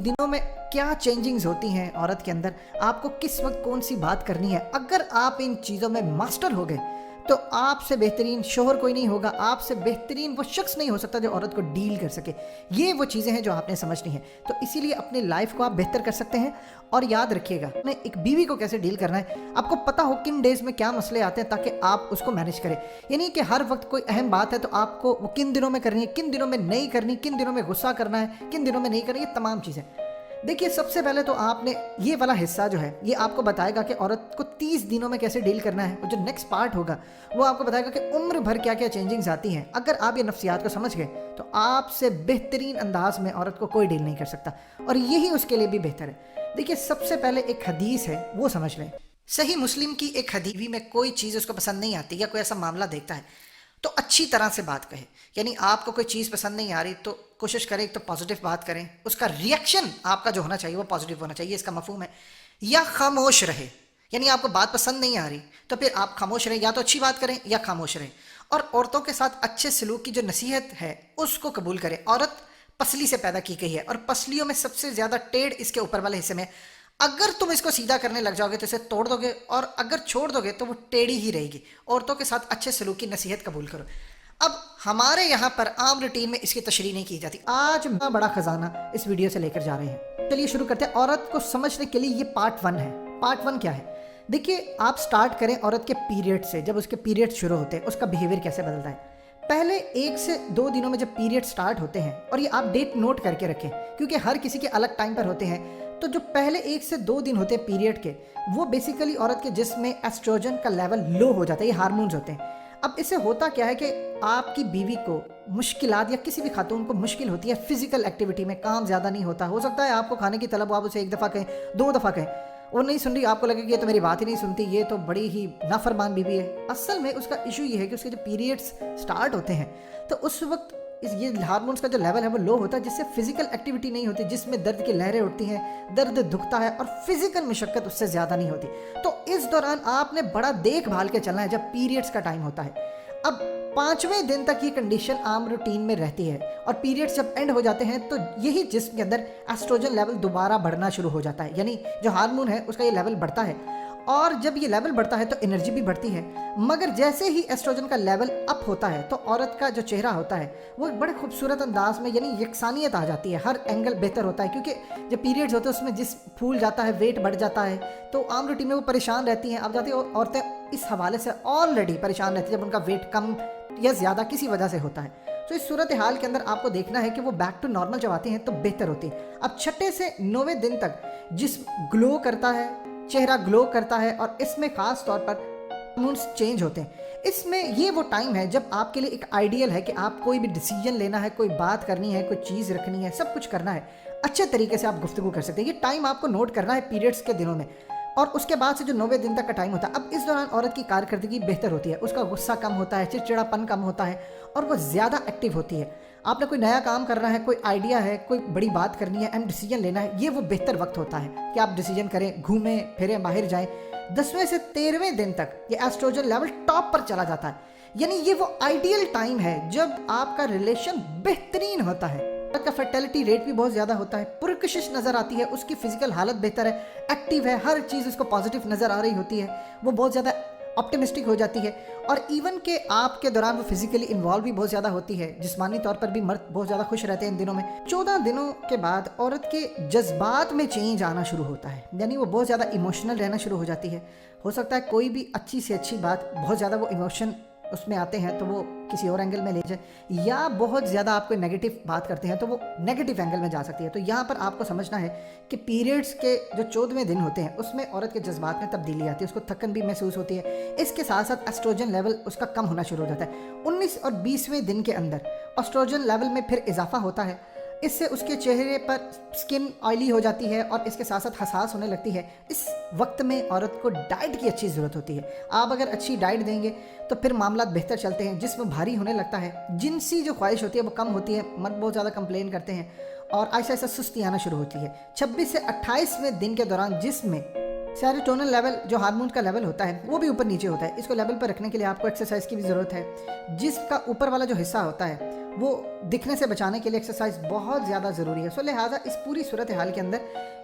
दिनों में क्या चेंजिंग्स होती हैं औरत के अंदर, आपको किस वक्त कौन सी बात करनी है, अगर आप इन चीज़ों में मास्टर हो गए तो आपसे बेहतरीन शोहर कोई नहीं होगा, आपसे बेहतरीन वो शख्स नहीं हो सकता जो औरत को डील कर सके। ये वो चीज़ें हैं जो आपने समझनी है। तो इसीलिए अपनी लाइफ को आप बेहतर कर सकते हैं। और याद रखिएगा, अपने एक बीवी को कैसे डील करना है, आपको पता हो किन डेज में क्या मसले आते हैं ताकि आप उसको मैनेज करें। यानी कि हर वक्त कोई अहम बात है तो आपको वो किन दिनों में करनी है, किन दिनों में नहीं करनी, किन दिनों में गुस्सा करना है, किन दिनों में नहीं करनी, ये तमाम चीज़ें। देखिए, सबसे पहले तो आपने ये वाला हिस्सा जो है ये आपको बताएगा कि औरत को 30 दिनों में कैसे डील करना है। और जो नेक्स्ट पार्ट होगा वो आपको बताएगा कि उम्र भर क्या क्या चेंजिंग्स आती हैं। अगर आप ये नफ्सियात को समझ गए तो आपसे बेहतरीन अंदाज में औरत को कोई डील नहीं कर सकता, और यही उसके लिए भी बेहतर है। देखिए, सबसे पहले एक हदीस है वो समझ लें। सही मुस्लिम की एक हदीस में कोई चीज़ उसको पसंद नहीं आती या कोई ऐसा मामला देखता है तो अच्छी तरह से बात कहे। यानी आपको कोई चीज़ पसंद नहीं आ रही तो कोशिश करें तो पॉजिटिव बात करें, उसका रिएक्शन आपका जो होना चाहिए वो पॉजिटिव होना चाहिए, इसका मफहूम है। या खामोश रहे, यानी आपको बात पसंद नहीं आ रही तो फिर आप खामोश रहें, या तो अच्छी बात करें या खामोश रहें। और औरतों के साथ अच्छे सलूक की जो नसीहत है उसको कबूल करें। औरत पसली से पैदा की गई है और पसलियों में सबसे ज़्यादा टेढ़ इसके ऊपर वाले हिस्से में। अगर तुम इसको सीधा करने लग जाओगे तो इसे तोड़ दोगे, और अगर छोड़ दोगे तो वो टेढ़ी ही रहेगी। औरतों के साथ अच्छे सलूक की नसीहत कबूल करो। अब हमारे यहाँ पर आम रूटीन में इसकी तशरीह नहीं की जाती। आज मैं बड़ा खजाना इस वीडियो से लेकर जा रहे हैं। चलिए शुरू करते हैं। औरत को समझने के लिए ये पार्ट 1 है। पार्ट 1 क्या है? देखिए, आप स्टार्ट करें औरत के पीरियड से। जब उसके पीरियड शुरू होते हैं उसका बिहेवियर कैसे बदलता है। पहले 1 से 2 दिनों में जब पीरियड स्टार्ट होते हैं, और ये आप डेट नोट करके रखें क्योंकि हर किसी के अलग टाइम पर होते हैं, तो जो पहले 1 से 2 दिन होते हैं पीरियड के, वो बेसिकली औरत के जिस्म में एस्ट्रोजन का लेवल लो हो जाता है। ये हार्मोन्स होते हैं। अब इससे होता क्या है कि आपकी बीवी को मुश्किलात, या किसी भी खातून को मुश्किल होती है फिजिकल एक्टिविटी में, काम ज़्यादा नहीं होता। हो सकता है आपको खाने की तलब, आप उसे 1 दफ़ा कहें, 2 दफ़ा कहें, वो नहीं सुन रही, आपको लगे कि ये तो मेरी बात ही नहीं सुनती, ये तो बड़ी ही नाफरमान बीवी है। असल में उसका इशू ये है कि उसके जो पीरियड्स स्टार्ट होते हैं तो उस वक्त ये हार्मोन्स का जो लेवल है वो लो होता है, जिससे फिजिकल एक्टिविटी नहीं होती, जिसमें दर्द की लहरें उठती हैं, दर्द दुखता है, और फिजिकल मशक्कत उससे ज़्यादा नहीं होती। तो इस दौरान आपने बड़ा देखभाल के चलना है जब पीरियड्स का टाइम होता है। अब 5वें दिन तक ये कंडीशन आम रूटीन में रहती है, और पीरियड्स जब एंड हो जाते हैं तो यही जिस्म के अंदर एस्ट्रोजन लेवल दोबारा बढ़ना शुरू हो जाता है। यानी जो हार्मोन है उसका ये लेवल बढ़ता है, और जब ये लेवल बढ़ता है तो एनर्जी भी बढ़ती है। मगर जैसे ही एस्ट्रोजन का लेवल अप होता है तो औरत का जो चेहरा होता है वो बड़े खूबसूरत अंदाज में, यानी यकसानियत आ जाती है, हर एंगल बेहतर होता है। क्योंकि जब पीरियड्स होते हैं उसमें जिस फूल जाता है, वेट बढ़ जाता है, तो आम रूटीन में वो परेशान रहती हैं। अब जाती औरतें इस हवाले से ऑलरेडी परेशान रहती है जब उनका वेट कम या ज़्यादा किसी वजह से होता है। तो इस सूरत हाल के अंदर आपको देखना है कि वो बैक टू नॉर्मल जब आती हैं तो बेहतर होती है। अब 6 से 9वें दिन तक जिस्म ग्लो करता है, चेहरा ग्लो करता है, और इसमें ख़ास तौर पर हार्मोन्स चेंज होते हैं। इसमें ये वो टाइम है जब आपके लिए एक आइडियल है कि आप कोई भी डिसीजन लेना है, कोई बात करनी है, कोई चीज़ रखनी है, सब कुछ करना है, अच्छे तरीके से आप गुफ्तगू कर सकते हैं। ये टाइम आपको नोट करना है पीरियड्स के दिनों में, और उसके बाद से जो 9वें दिन तक का टाइम होता है। अब इस दौरान औरत की कारकर्दगी बेहतर होती है, उसका गुस्सा कम होता है, चिड़चिड़ापन कम होता है, और वो ज़्यादा एक्टिव होती है। आपने कोई नया काम करना है, कोई आइडिया है, कोई बड़ी बात करनी है एंड डिसीजन लेना है, ये वो बेहतर वक्त होता है कि आप डिसीजन करें, घूमें फिरें, बाहर जाएं। 10वें से 13वें दिन तक ये एस्ट्रोजन लेवल टॉप पर चला जाता है। यानी ये वो आइडियल टाइम है जब आपका रिलेशन बेहतरीन होता है। औरत का फर्टिलिटी रेट भी बहुत ज़्यादा होता है, पुरकशिश नज़र आती है, उसकी फिजिकल हालत बेहतर है, एक्टिव है, हर चीज़ उसको पॉजिटिव नज़र आ रही होती है, वो बहुत ज़्यादा ऑप्टिमिस्टिक हो जाती है। और इवन के आपके दौरान वो फिजिकली इन्वॉल्व भी बहुत ज़्यादा होती है, जिस्मानी तौर पर भी मर्द बहुत ज़्यादा खुश रहते हैं इन दिनों में। 14 दिनों के बाद औरत के जज्बात में चेंज आना शुरू होता है, यानी वो बहुत ज़्यादा इमोशनल रहना शुरू हो जाती है। हो सकता है कोई भी अच्छी से अच्छी बात, बहुत ज़्यादा वो इमोशन उसमें आते हैं तो वो किसी और एंगल में ले जाए, या बहुत ज़्यादा आप कोई नेगेटिव बात करते हैं तो वो नेगेटिव एंगल में जा सकती है। तो यहाँ पर आपको समझना है कि पीरियड्स के जो 14वें दिन होते हैं उसमें औरत के जज्बात में तब्दीली आती है, उसको थकन भी महसूस होती है। इसके साथ साथ एस्ट्रोजन लेवल उसका कम होना शुरू हो जाता है। 19 और 20वें दिन के अंदर एस्ट्रोजन लेवल में फिर इजाफा होता है। इससे उसके चेहरे पर स्किन ऑयली हो जाती है और इसके साथ साथ हसास होने लगती है। इस वक्त में औरत को डाइट की अच्छी ज़रूरत होती है। आप अगर अच्छी डाइट देंगे तो फिर मामला बेहतर चलते हैं, जिस्म भारी होने लगता है, जिनसी जो ख्वाहिश होती है वो कम होती है, मर्द बहुत ज़्यादा कंप्लेन करते हैं, और ऐसा ऐसा सुस्ती आना शुरू होती है। 26 से 28वें दिन के दौरान जिस्म में सेरोटोनिन लेवल, जो हार्मोन का लेवल होता है, वो भी ऊपर नीचे होता है। इसको लेवल पर रखने के लिए आपको एक्सरसाइज की भी ज़रूरत है। जिस्म का ऊपर वाला जो हिस्सा होता है वो दिखने से बचाने के लिए एक्सरसाइज बहुत ज़्यादा ज़रूरी है। सो लिहाजा इस पूरी सूरत हाल के अंदर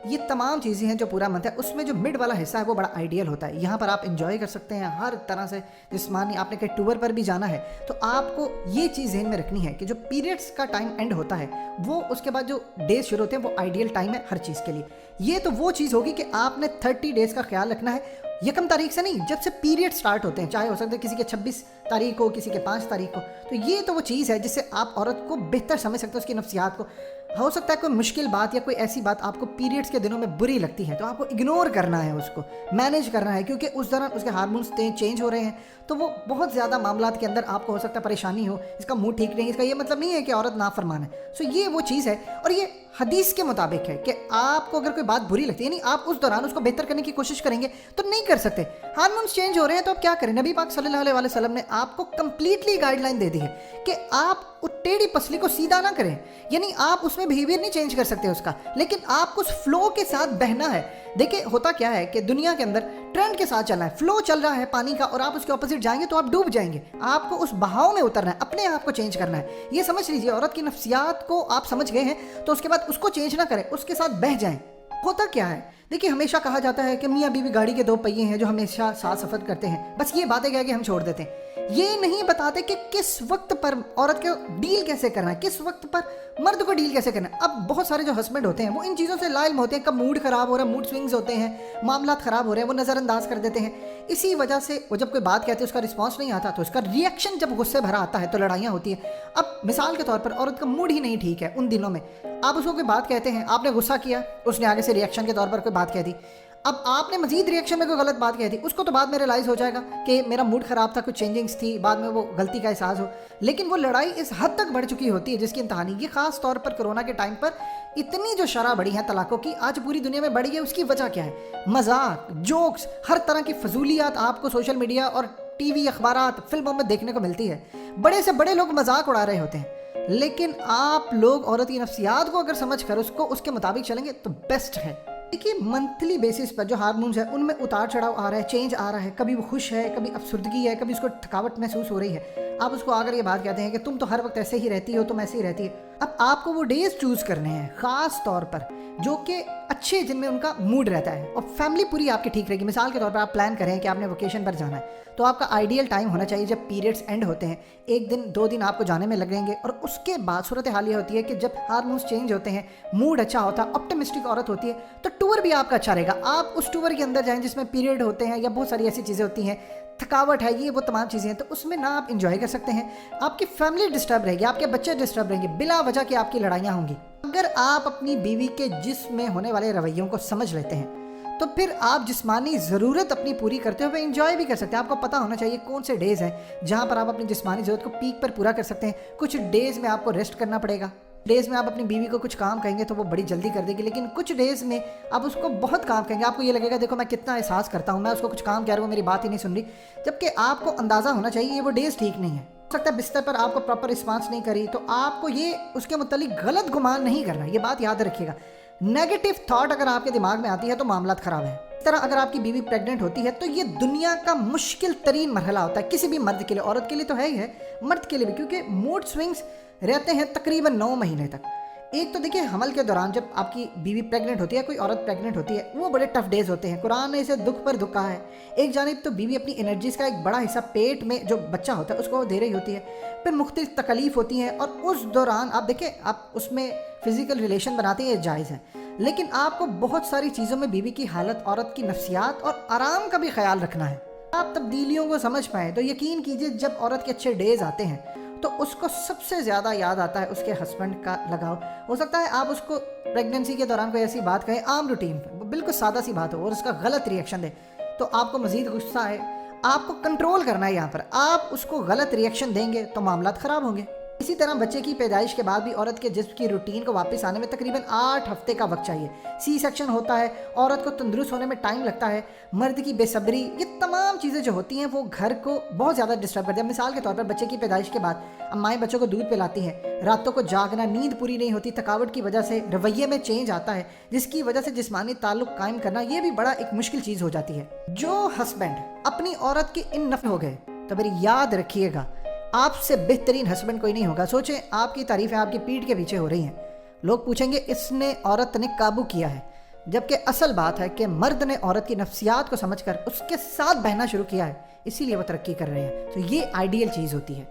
ये तमाम चीज़ें हैं जो पूरा मंथ है, उसमें जो मिड वाला हिस्सा है वो बड़ा आइडियल होता है। यहाँ पर आप इंजॉय कर सकते हैं हर तरह से जिस्मानी। आपने कहीं टूर पर भी जाना है तो आपको ये चीज़ ध्यान में रखनी है कि जो पीरियड्स का टाइम एंड होता है वो उसके बाद जो डेज शुरू होते हैं वो आइडियल टाइम है हर चीज़ के लिए। ये तो वो चीज़ होगी कि आपने 30 डेज़ का ख्याल रखना है, यकम तारीख से नहीं, जब से पीरियड स्टार्ट होते हैं, चाहे हो सकता है किसी के 26 तारीख को, किसी के 5 तारीख को। तो ये तो वो चीज़ है जिससे आप औरत को बेहतर समझ सकते हो, उसकी नफ्सियात को। हो सकता है कोई मुश्किल बात या कोई ऐसी बात आपको पीरियड्स के दिनों में बुरी लगती है तो आपको इग्नोर करना है, उसको मैनेज करना है, क्योंकि उस दौरान उसके हार्मोन्स चेंज हो रहे हैं। तो वो बहुत ज़्यादा मामलात के अंदर आपको हो सकता है परेशानी हो, इसका मूड ठीक नहीं है। इसका ये मतलब नहीं है कि औरत नाफरमान है। सो ये वो चीज़ है, और ये हदीस के मुताबिक है कि आपको अगर कोई बात बुरी लगती है, यानी आप उस दौरान उसको बेहतर करने की कोशिश करेंगे तो नहीं कर सकते। हार्मोन्स चेंज हो रहे हैं तो आप क्या करें। नबी पाक सल्लल्लाहु अलैहि वसल्लम ने आपको कंप्लीटली गाइडलाइन दे दी है कि आप उस टेढ़ी पसली को सीधा ना करें, यानी आप उसमें बिहेवियर नहीं चेंज कर सकते उसका, लेकिन आपको उस फ्लो के साथ बहना है। देखिए होता क्या है कि दुनिया के अंदर ट्रेंड के साथ चलना है, फ्लो चल रहा है पानी का और आप उसके ऑपोजिट जाएंगे तो आप डूब जाएंगे। आपको उस बहाव में उतरना है, अपने आप को चेंज करना है। ये समझ लीजिए, औरत की नफ्सियात को आप समझ गए हैं तो उसके बाद उसको चेंज ना करें, उसके साथ बह जाएं। होता क्या है, देखिए हमेशा कहा जाता है कि मियाँ बीवी गाड़ी के 2 पहिए हैं जो हमेशा साथ सफ़र करते हैं, बस ये बातें कह के हम छोड़ देते हैं। ये नहीं बताते कि किस वक्त पर औरत को डील कैसे करना है, किस वक्त पर मर्द को डील कैसे करना है। अब बहुत सारे जो हस्बैंड होते हैं वो इन चीज़ों से लाइल होते हैं, कब मूड ख़राब हो रहा है, मूड स्विंग्स होते हैं, मामला ख़राब हो रहे हैं, वो नज़रअंदाज कर देते हैं। इसी वजह से वो जब कोई बात कहते हैं उसका रिस्पॉन्स नहीं आता तो उसका रिएक्शन जब गुस्से भरा आता है तो लड़ाइयाँ होती हैं। अब मिसाल के तौर पर औरत का मूड ही नहीं ठीक है उन दिनों में, आप उसको कोई बात कहते हैं, आपने गुस्सा किया, उसने आगे से रिएक्शन के तौर पर कोई बाद कह दी। अब आपने मजीद रिएक्शन में कोई गलत बात कह दी, उसको तो बाद में रियलाइज़ हो जाएगा कि मेरा मूड ख़राब था, कुछ चेंजिंग्स थी, बाद में वो गलती का एहसास हो। लेकिन वो लड़ाई इस हद तक बढ़ चुकी होती है जिसकी इंतहानी ये ख़ास तौर पर कोरोना के टाइम पर इतनी जो शरह बढ़ी है तलाक़ों की, आज पूरी दुनिया में बढ़ी है। उसकी वजह क्या है? मजाक, जोक्स, हर तरह की फजूलियात आपको सोशल मीडिया और टीवी, अखबारात, फिल्मों में देखने को मिलती है। बड़े से बड़े लोग मजाक उड़ा रहे होते हैं, लेकिन आप लोग औरत की नफ्सियात को अगर समझ कर उसको उसके मुताबिक चलेंगे तो बेस्ट है। देखिए मंथली बेसिस पर जो हार्मोन्स है उनमें उतार चढ़ाव आ रहा है, चेंज आ रहा है, कभी वो खुश है, कभी अफसुर्दगी है, कभी उसको थकावट महसूस हो रही है। आप उसको आकर ये बात कहते हैं कि तुम तो हर वक्त ऐसे ही रहती हो, तुम ऐसे ही रहती है। अब आपको वो डेज चूज़ करने हैं ख़ास तौर पर जो कि अच्छे जिनमें उनका मूड रहता है और फैमिली पूरी आपकी ठीक रहेगी। मिसाल के तौर पर आप प्लान करें कि आपने वेकेशन पर जाना है तो आपका आइडियल टाइम होना चाहिए जब पीरियड्स एंड होते हैं। 1 दिन 2 दिन आपको जाने में लगेंगे और उसके बाद सूरत हाल ये होती है कि जब हार्मोन्स चेंज होते हैं, मूड अच्छा होता है, ऑप्टिमिस्टिक औरत होती है, तो टूर भी आपका अच्छा रहेगा। आप उस टूर के अंदर जाएं जिसमें पीरियड होते हैं या बहुत सारी ऐसी चीज़ें होती हैं, थकावट है, ये वो तमाम चीज़ें हैं, तो उसमें ना आप इंजॉय कर सकते हैं। आपकी फैमिली डिस्टर्ब रहेगी, आपके बच्चे डिस्टर्ब रहेंगे, बिला वजह की आपकी लड़ाइयाँ होंगी। अगर आप अपनी बीवी के जिस्म में होने वाले रवैयों को समझ लेते हैं तो फिर आप जिस्मानी ज़रूरत अपनी पूरी करते हुए इंजॉय भी कर सकते हैं। आपको पता होना चाहिए कौन से डेज़ हैं जहाँ पर आप अपनी जिस्मानी ज़रूरत को पीक पर पूरा कर सकते हैं। कुछ डेज़ में आपको रेस्ट करना पड़ेगा, डेज़ में आप अपनी बीवी को कुछ काम कहेंगे तो वो बड़ी जल्दी कर देगी, लेकिन कुछ डेज़ में आप उसको बहुत काम कहेंगे, आपको ये लगेगा देखो मैं कितना एहसास करता हूँ, मैं उसको कुछ काम कह रहा हूँ, मेरी बात ही नहीं सुन रही। जबकि आपको अंदाज़ा होना चाहिए ये वो डेज़ ठीक नहीं है। हो सकता है बिस्तर पर आपको प्रॉपर रिस्पांस नहीं करी तो आपको ये उसके मुतालिक गलत गुमान नहीं करना, ये बात याद रखिएगा। नेगेटिव थॉट अगर आपके दिमाग में आती है तो मामला ख़राब है। इस तरह अगर आपकी बीवी प्रेग्नेंट होती है तो ये दुनिया का मुश्किल तरीन मरहला होता है किसी भी मर्द के लिए, औरत के लिए तो है ही है, मर्द के लिए भी, क्योंकि मूड स्विंग्स रहते हैं तकरीबन 9 महीने तक। एक तो देखिए हमल के दौरान जब आपकी बीवी प्रेग्नेंट होती है, कोई औरत प्रेग्नेंट होती है, वो बड़े टफ डेज होते हैं। कुरान ने इसे दुख पर दुख कहा है। एक जानिब तो बीवी अपनी एनर्जीज का एक बड़ा हिस्सा पेट में जो बच्चा होता है उसको दे रही होती है, फिर मुख्तलिफ तकलीफ होती हैं और उस दौरान आप देखें आप उसमें फिजिकल रिलेशन बनाते हैं, ये जायज़ है, लेकिन आपको बहुत सारी चीज़ों में बीवी की हालत, औरत की नफ्सियात और आराम का भी ख्याल रखना है। आप तब्दीलियों को समझ पाएँ तो यकीन कीजिए जब औरत के अच्छे डेज आते हैं तो उसको सबसे ज़्यादा याद आता है उसके हस्बैंड का लगाव। हो सकता है आप उसको प्रेगनेंसी के दौरान कोई ऐसी बात कहें आम रूटीन बिल्कुल सादा सी बात हो और उसका गलत रिएक्शन दे तो आपको मज़ीद गुस्सा है। आपको कंट्रोल करना है, यहाँ पर आप उसको गलत रिएक्शन देंगे तो मामलात ख़राब होंगे। इसी तरह बच्चे की पैदाइश के बाद भी औरत के जिस्म की रूटीन को वापस आने में तकरीबन 8 हफ्ते का वक्त चाहिए। सी सेक्शन होता है, औरत को तंदुरुस्त होने में टाइम लगता है, मर्द की बेसब्री, ये तमाम चीज़ें जो होती हैं वो घर को बहुत ज़्यादा डिस्टर्ब करती हैं। मिसाल के तौर पर बच्चे की पैदाइश के बाद अम्माएँ बच्चों को दूध पिलाती हैं, रातों को जागना, नींद पूरी नहीं होती, थकावट की वजह से रवैये में चेंज आता है जिसकी वजह से जिस्मानी ताल्लुक कायम करना ये भी बड़ा एक मुश्किल चीज़ हो जाती है। जो हस्बैंड अपनी औरत के इन नफ़े हो गए तो मेरी याद रखिएगा آپ سے بہترین ہسبینڈ کوئی نہیں ہوگا. سوچیں آپ کی تعریفیں آپ کی پیٹھ کے پیچھے ہو رہی ہیں, لوگ پوچھیں گے اس نے عورت نے قابو کیا ہے, جبکہ اصل بات ہے کہ مرد نے عورت کی نفسیات کو سمجھ کر اس کے ساتھ بہنا شروع کیا ہے, اسی لیے وہ ترقی کر رہے ہیں. تو یہ آئیڈیل چیز ہوتی ہے.